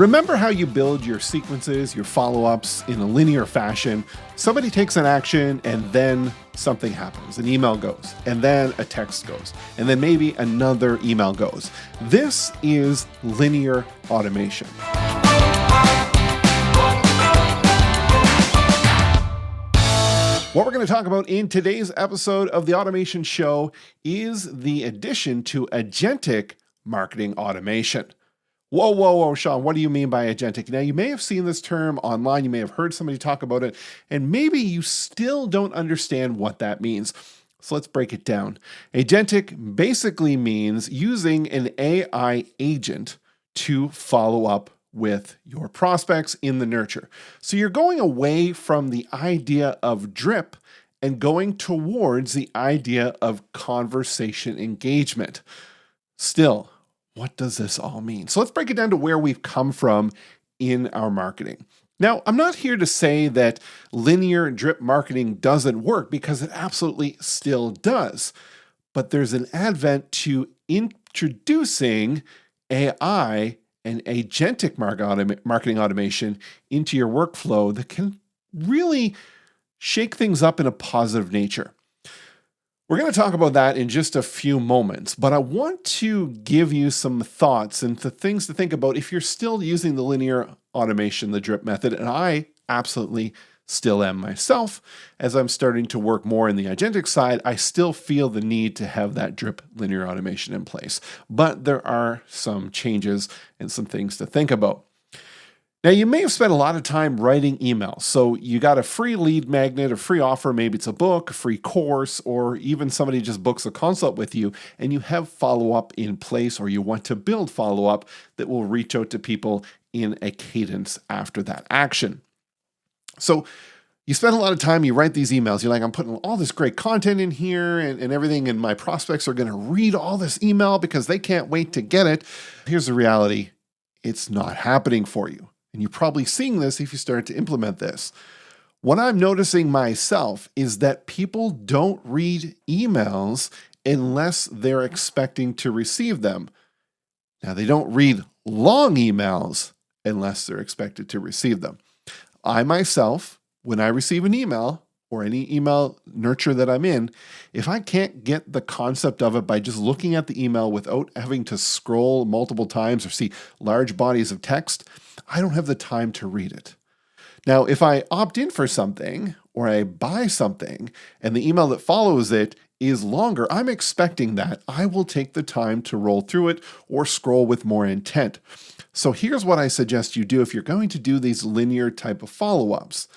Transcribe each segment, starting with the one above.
Remember how you build your sequences, your follow-ups in a linear fashion? Somebody takes an action and then something happens. An email goes, and then a text goes, and then maybe another email goes. This is linear automation. What we're going to talk about in today's episode of the Automation Show is the addition to Agentic marketing automation. Whoa, Sean, what do you mean by agentic? Now, you may have seen this term online, you may have heard somebody talk about it, and maybe you still don't understand what that means. So let's break it down. Agentic basically means using an AI agent to follow up with your prospects in the nurture. So you're going away from the idea of drip and going towards the idea of conversation engagement. Still, what does this all mean? So let's break it down to where we've come from in our marketing. Now, I'm not here to say that linear drip marketing doesn't work, because it absolutely still does. But there's an advent to introducing AI and agentic marketing automation into your workflow that can really shake things up in a positive nature. We're going to talk about that in just a few moments, but I want to give you some thoughts and things to think about if you're still using the linear automation, the drip method, and I absolutely still am myself. As I'm starting to work more in the agentic side, I still feel the need to have that drip linear automation in place, but there are some changes and some things to think about. Now, you may have spent a lot of time writing emails. So you got a free lead magnet, a free offer, maybe it's a book, a free course, or even somebody just books a consult with you, and you have follow-up in place, or you want to build follow-up that will reach out to people in a cadence after that action. So you spend a lot of time, you write these emails, you're like, I'm putting all this great content in here and everything, and my prospects are going to read all this email because they can't wait to get it. Here's the reality. It's not happening for you. And you're probably seeing this if you start to implement this. What I'm noticing myself is that people don't read emails unless they're expecting to receive them. Now, they don't read long emails unless they're expected to receive them. I myself, when I receive an email or any email nurture that I'm in, if I can't get the concept of it by just looking at the email without having to scroll multiple times or see large bodies of text, I don't have the time to read it. Now, if I opt in for something or I buy something and the email that follows it is longer, I'm expecting that I will take the time to roll through it or scroll with more intent. So here's what I suggest you do if you're going to do these linear type of follow-ups.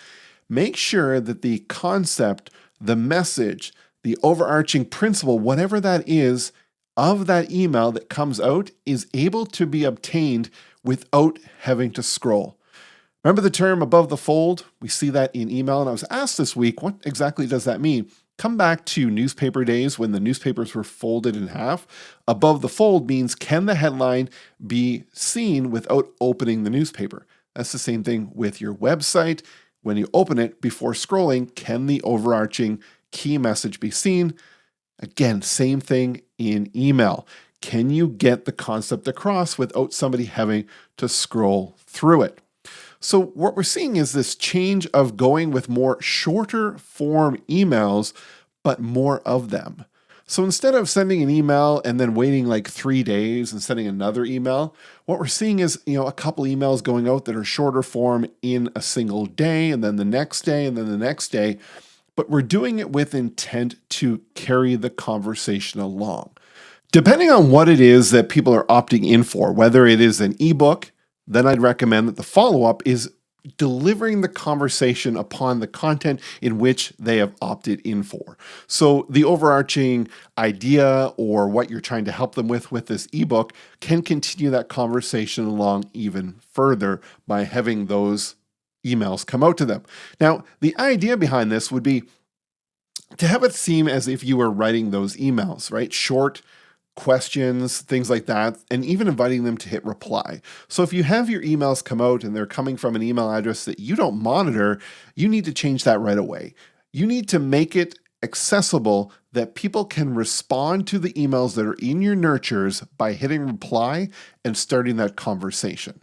Make sure that the concept, the message, the overarching principle, whatever that is, of that email that comes out is able to be obtained without having to scroll. Remember the term above the fold? We see that in email, and I was asked this week, what exactly does that mean? Come back to newspaper days when the newspapers were folded in half. Above the fold means, can the headline be seen without opening the newspaper? That's the same thing with your website. When you open it before scrolling, can the overarching key message be seen? Again, same thing in email. Can you get the concept across without somebody having to scroll through it? So what we're seeing is this change of going with more shorter form emails, but more of them. So instead of sending an email and then waiting like 3 days and sending another email, what we're seeing is, a couple emails going out that are shorter form in a single day, and then the next day, and then the next day. But we're doing it with intent to carry the conversation along. Depending on what it is that people are opting in for, whether it is an ebook, then I'd recommend that the follow-up is delivering the conversation upon the content in which they have opted in for. So the overarching idea or what you're trying to help them with this ebook can continue that conversation along even further by having those emails come out to them. Now, the idea behind this would be to have it seem as if you were writing those emails, right? Short questions, things like that, and even inviting them to hit reply. So if you have your emails come out and they're coming from an email address that you don't monitor, you need to change that right away. You need to make it accessible that people can respond to the emails that are in your nurtures by hitting reply and starting that conversation.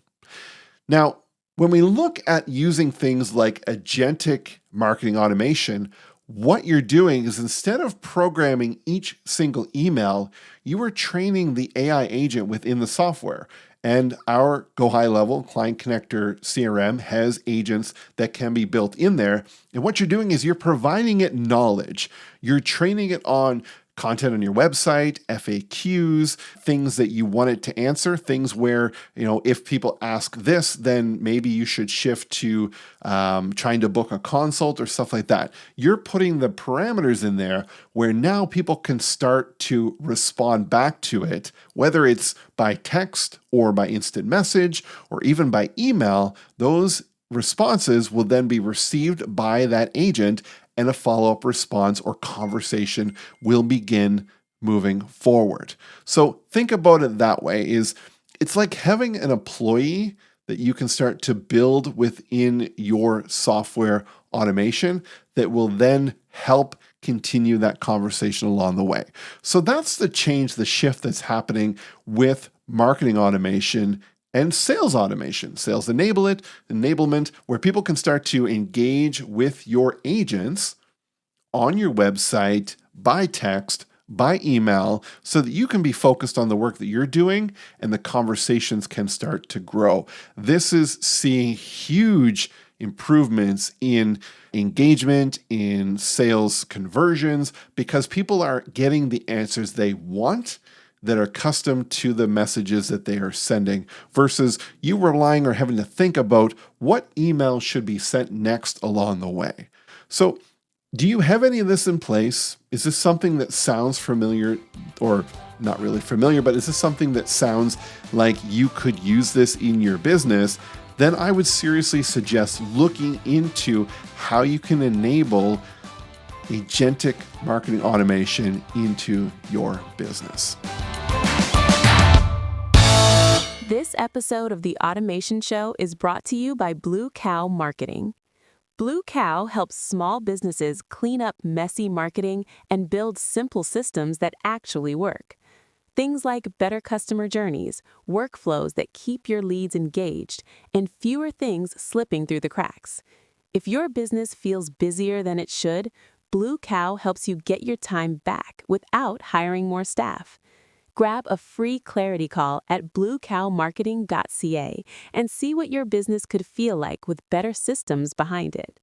Now, when we look at using things like agentic marketing automation, what you're doing is instead of programming each single email, you are training the AI agent within the software. And our Go High Level Client Connector CRM has agents that can be built in there. And what you're doing is you're providing it knowledge. You're training it on content on your website, FAQs, things that you want it to answer, things where, if people ask this, then maybe you should shift to trying to book a consult or stuff like that. You're putting the parameters in there where now people can start to respond back to it, whether it's by text or by instant message or even by email. Those responses will then be received by that agent, and a follow-up response or conversation will begin moving forward. So think about it that way. It's like having an employee that you can start to build within your software automation that will then help continue that conversation along the way. So that's the change, the shift that's happening with marketing automation and sales automation, sales enablement, where people can start to engage with your agents on your website by text, by email, so that you can be focused on the work that you're doing and the conversations can start to grow. This is seeing huge improvements in engagement, in sales conversions, because people are getting the answers they want that are custom to the messages that they are sending, versus you relying or having to think about what email should be sent next along the way. So, do you have any of this in place? Is this something that sounds familiar, or not really familiar, but is this something that sounds like you could use this in your business? Then I would seriously suggest looking into how you can enable agentic marketing automation into your business. This episode of The Automation Show is brought to you by Blue Cow Marketing. Blue Cow helps small businesses clean up messy marketing and build simple systems that actually work. Things like better customer journeys, workflows that keep your leads engaged, and fewer things slipping through the cracks. If your business feels busier than it should, Blue Cow helps you get your time back without hiring more staff. Grab a free clarity call at bluecowmarketing.ca and see what your business could feel like with better systems behind it.